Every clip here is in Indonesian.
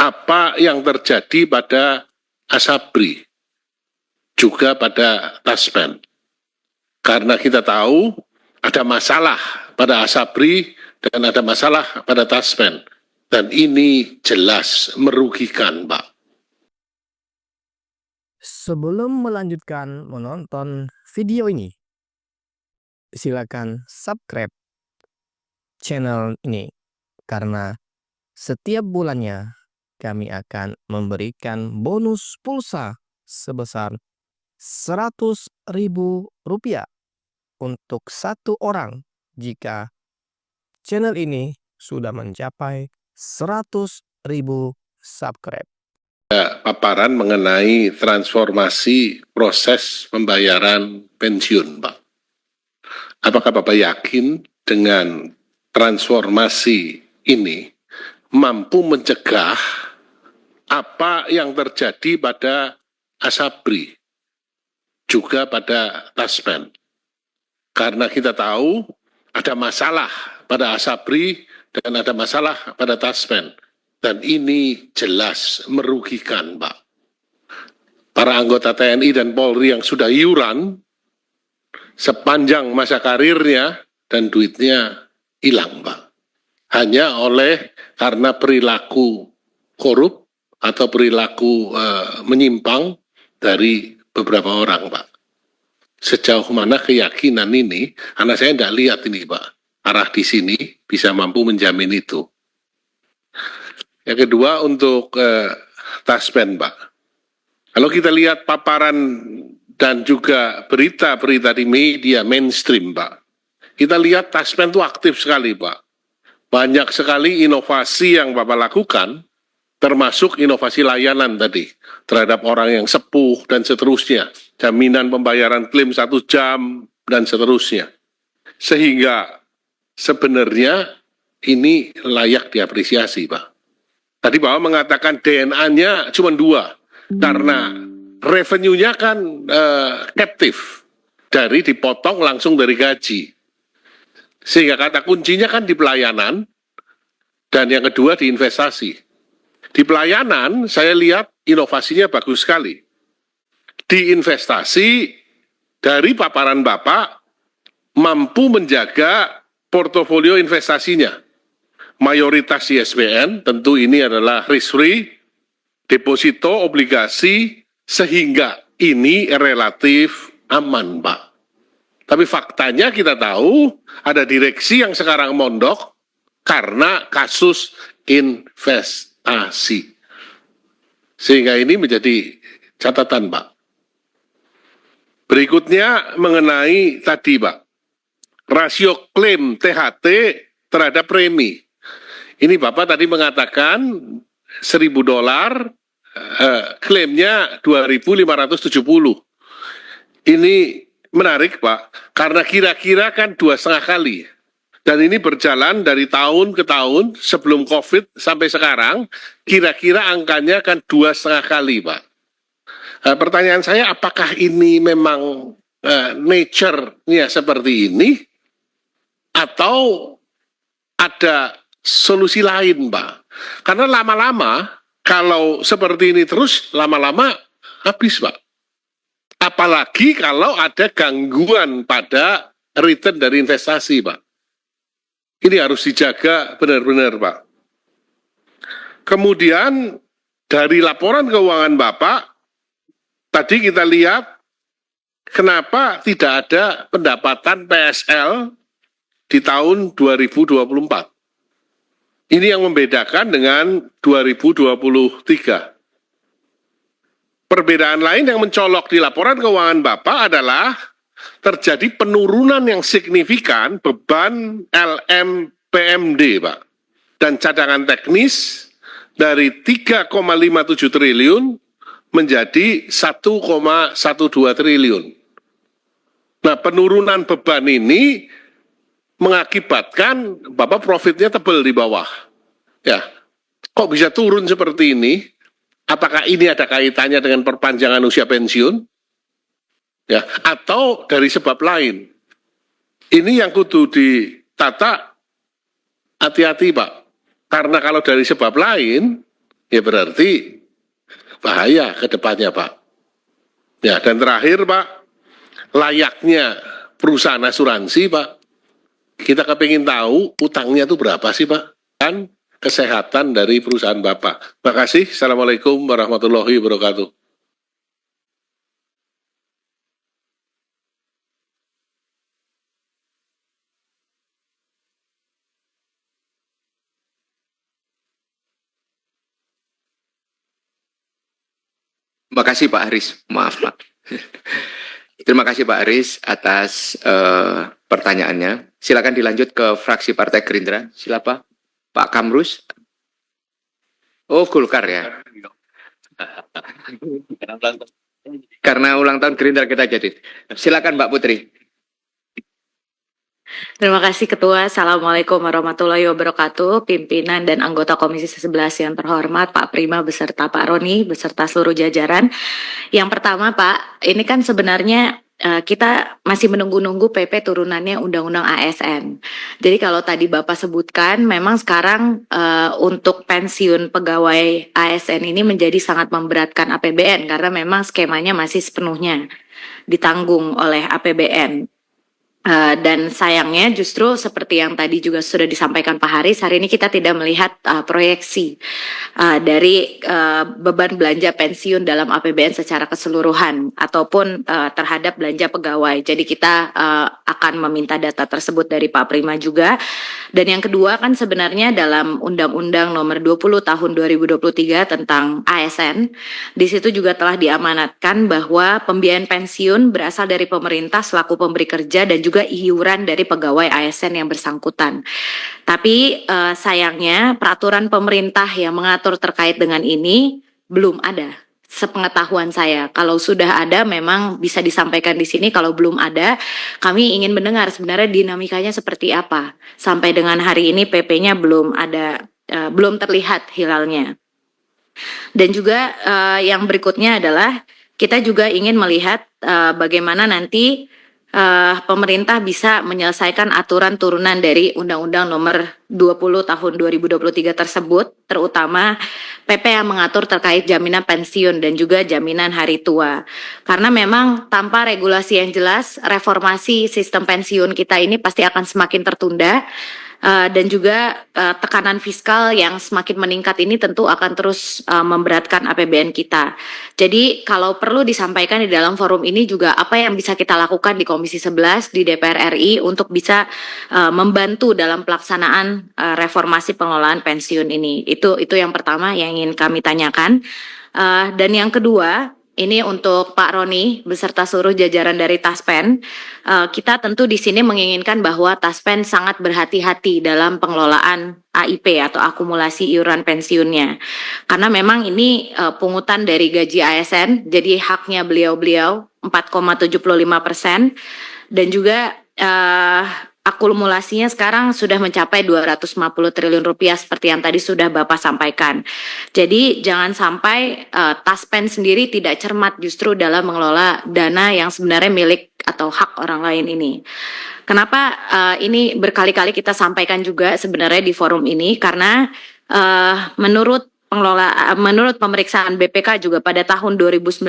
apa yang terjadi pada Asabri, juga pada Taspen. Karena kita tahu ada masalah pada Asabri dan ada masalah pada Taspen. Dan ini jelas merugikan, Pak. Sebelum melanjutkan menonton video ini, silakan subscribe channel ini karena setiap bulannya kami akan memberikan bonus pulsa sebesar Rp100.000 untuk satu orang jika channel ini sudah mencapai 100.000 subscribe. Paparan mengenai transformasi proses pembayaran pensiun, Pak. Apakah Bapak yakin dengan transformasi ini mampu mencegah apa yang terjadi pada Asabri, juga pada Taspen? Karena kita tahu ada masalah pada Asabri dan ada masalah pada Taspen. Dan ini jelas merugikan, Pak. Para anggota TNI dan Polri yang sudah iuran sepanjang masa karirnya dan duitnya hilang, Pak. Hanya karena perilaku korup atau perilaku menyimpang dari beberapa orang, Pak. Sejauh mana keyakinan ini, karena saya tidak lihat ini, Pak, arah di sini bisa mampu menjamin itu. Yang kedua untuk Taspen, Pak. Kalau kita lihat paparan dan juga berita-berita di media mainstream, Pak, kita lihat Taspen itu aktif sekali, Pak. Banyak sekali inovasi yang Bapak lakukan, termasuk inovasi layanan tadi, terhadap orang yang sepuh dan seterusnya, jaminan pembayaran klaim 1 jam, dan seterusnya. Sehingga sebenarnya ini layak diapresiasi, Pak. Tadi Bapak mengatakan DNA-nya cuma 2, karena revenue-nya kan captive, dari dipotong langsung dari gaji. Sehingga kata kuncinya kan di pelayanan, dan yang kedua di investasi. Di pelayanan saya lihat inovasinya bagus sekali. Di investasi dari paparan Bapak mampu menjaga portofolio investasinya. Mayoritas ISBN, tentu ini adalah risk-free, deposito, obligasi, sehingga ini relatif aman, Pak. Tapi faktanya kita tahu ada direksi yang sekarang mondok karena kasus investasi. Sehingga ini menjadi catatan, Pak. Berikutnya mengenai tadi, Pak, rasio klaim THT terhadap premi. Ini Bapak tadi mengatakan $1.000, klaimnya 2.570. Ini menarik, Pak, karena kira-kira kan 2,5 kali. Dan ini berjalan dari tahun ke tahun sebelum COVID sampai sekarang, kira-kira angkanya kan 2,5 kali, Pak. Pertanyaan saya, apakah ini memang nature-nya seperti ini, atau ada solusi lain, Pak? Karena lama-lama, kalau seperti ini terus, lama-lama habis, Pak. Apalagi kalau ada gangguan pada return dari investasi, Pak. Ini harus dijaga benar-benar, Pak. Kemudian, dari laporan keuangan Bapak, tadi kita lihat, kenapa tidak ada pendapatan PSL di tahun 2024. Ini yang membedakan dengan 2023. Perbedaan lain yang mencolok di laporan keuangan Bapak adalah terjadi penurunan yang signifikan beban LMPMD, Pak. Dan cadangan teknis dari 3,57 triliun menjadi 1,12 triliun. Nah, penurunan beban ini mengakibatkan Bapak profitnya tebal di bawah. Ya, kok bisa turun seperti ini? Apakah ini ada kaitannya dengan perpanjangan usia pensiun? Ya, atau dari sebab lain? Ini yang kudu ditata hati-hati, Pak. Karena kalau dari sebab lain, Ya berarti bahaya ke depannya, Pak. Ya, dan terakhir, Pak, layaknya perusahaan asuransi, Pak, kita kepingin tahu utangnya itu berapa sih, Pak? Dan kesehatan dari perusahaan Bapak. Terima kasih. Assalamualaikum warahmatullahi wabarakatuh. Terima kasih Pak Aris. Maaf Pak. Terima kasih Pak Aris atas pertanyaannya. Silakan dilanjut ke fraksi Partai Gerindra. Silakan Pak Kamrus. Oh Golkar ya. Karena ulang tahun Gerindra kita jadi. Silakan Mbak Putri. Terima kasih Ketua. Assalamualaikum warahmatullahi wabarakatuh. Pimpinan dan anggota Komisi 11 yang terhormat, Pak Prima beserta Pak Roni beserta seluruh jajaran. Yang pertama Pak, ini kan sebenarnya kita masih menunggu-nunggu PP turunannya Undang-Undang ASN. Jadi kalau tadi Bapak sebutkan, memang sekarang untuk pensiun pegawai ASN ini menjadi sangat memberatkan APBN karena memang skemanya masih sepenuhnya ditanggung oleh APBN. Dan sayangnya justru seperti yang tadi juga sudah disampaikan Pak Haris, hari ini kita tidak melihat proyeksi dari beban belanja pensiun dalam APBN secara keseluruhan ataupun terhadap belanja pegawai. Jadi kita akan meminta data tersebut dari Pak Prima juga. Dan yang kedua kan sebenarnya dalam Undang-Undang Nomor 20 Tahun 2023 tentang ASN, di situ juga telah diamanatkan bahwa pembiayaan pensiun berasal dari pemerintah selaku pemberi kerja dan juga iuran dari pegawai ASN yang bersangkutan. Tapi sayangnya peraturan pemerintah yang mengatur terkait dengan ini belum ada. Sepengetahuan saya, kalau sudah ada memang bisa disampaikan di sini. Kalau belum ada, kami ingin mendengar sebenarnya dinamikanya seperti apa. Sampai dengan hari ini PP-nya belum ada, belum terlihat hilalnya. Dan juga yang berikutnya adalah kita juga ingin melihat bagaimana nanti pemerintah bisa menyelesaikan aturan turunan dari Undang-Undang Nomor 20 Tahun 2023 tersebut, terutama PP yang mengatur terkait jaminan pensiun dan juga jaminan hari tua. Karena memang tanpa regulasi yang jelas, reformasi sistem pensiun kita ini pasti akan semakin tertunda. Dan juga tekanan fiskal yang semakin meningkat ini tentu akan terus memberatkan APBN kita. Jadi kalau perlu disampaikan di dalam forum ini juga apa yang bisa kita lakukan di Komisi 11 di DPR RI untuk bisa membantu dalam pelaksanaan reformasi pengelolaan pensiun ini. Itu yang pertama yang ingin kami tanyakan. Dan yang kedua, ini untuk Pak Roni beserta seluruh jajaran dari Taspen. Kita tentu di sini menginginkan bahwa Taspen sangat berhati-hati dalam pengelolaan AIP atau akumulasi iuran pensiunnya. Karena memang ini pungutan dari gaji ASN, jadi haknya beliau-beliau 4,75%, dan juga akumulasinya sekarang sudah mencapai 250 triliun rupiah seperti yang tadi sudah Bapak sampaikan. Jadi jangan sampai Taspen sendiri tidak cermat justru dalam mengelola dana yang sebenarnya milik atau hak orang lain ini. Kenapa ini berkali-kali kita sampaikan juga sebenarnya di forum ini, karena menurut pemeriksaan BPK juga pada tahun 2019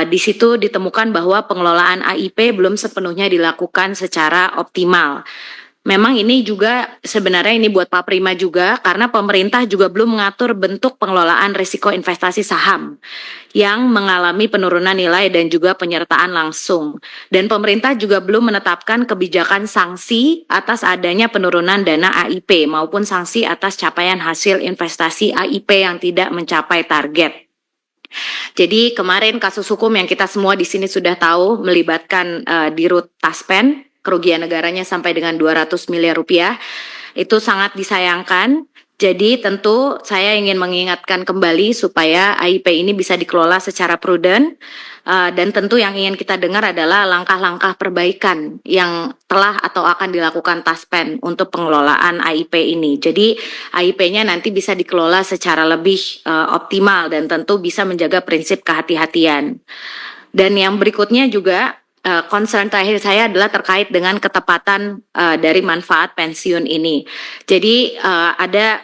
di situ ditemukan bahwa pengelolaan AIP belum sepenuhnya dilakukan secara optimal. Memang ini juga sebenarnya ini buat Pak Prima juga, karena pemerintah juga belum mengatur bentuk pengelolaan risiko investasi saham yang mengalami penurunan nilai dan juga penyertaan langsung. Dan pemerintah juga belum menetapkan kebijakan sanksi atas adanya penurunan dana AIP maupun sanksi atas capaian hasil investasi AIP yang tidak mencapai target. Jadi kemarin kasus hukum yang kita semua di sini sudah tahu melibatkan Dirut Taspen, kerugian negaranya sampai dengan 200 miliar rupiah, itu sangat disayangkan. Jadi tentu saya ingin mengingatkan kembali supaya AIP ini bisa dikelola secara prudent, dan tentu yang ingin kita dengar adalah langkah-langkah perbaikan yang telah atau akan dilakukan Taspen untuk pengelolaan AIP ini. Jadi AIP-nya nanti bisa dikelola secara lebih optimal dan tentu bisa menjaga prinsip kehati-hatian. Dan yang berikutnya juga concern terakhir saya adalah terkait dengan ketepatan dari manfaat pensiun ini. Jadi ada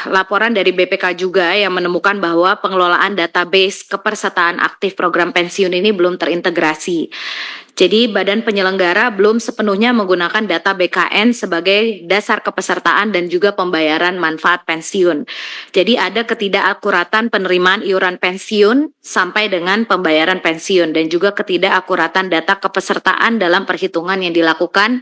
laporan dari BPK juga yang menemukan bahwa pengelolaan database kepesertaan aktif program pensiun ini belum terintegrasi. Jadi badan penyelenggara belum sepenuhnya menggunakan data BKN sebagai dasar kepesertaan dan juga pembayaran manfaat pensiun. Jadi ada ketidakakuratan penerimaan iuran pensiun sampai dengan pembayaran pensiun dan juga ketidakakuratan data kepesertaan dalam perhitungan yang dilakukan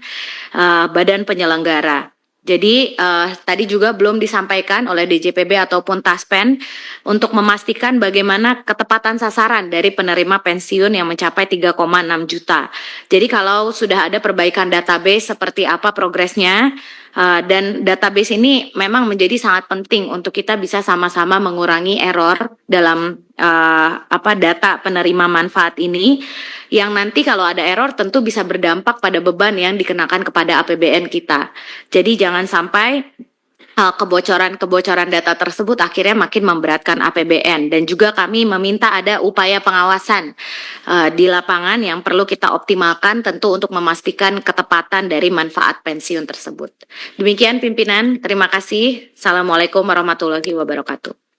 badan penyelenggara. Jadi tadi juga belum disampaikan oleh DJPB ataupun Taspen untuk memastikan bagaimana ketepatan sasaran dari penerima pensiun yang mencapai 3,6 juta. Jadi kalau sudah ada perbaikan database seperti apa progresnya, dan database ini memang menjadi sangat penting untuk kita bisa sama-sama mengurangi error dalam data penerima manfaat ini, yang nanti kalau ada error tentu bisa berdampak pada beban yang dikenakan kepada APBN kita. Jadi jangan sampai kebocoran data tersebut akhirnya makin memberatkan APBN, dan juga kami meminta ada upaya pengawasan di lapangan yang perlu kita optimalkan tentu untuk memastikan ketepatan dari manfaat pensiun tersebut. Demikian pimpinan, terima kasih. Assalamualaikum warahmatullahi wabarakatuh.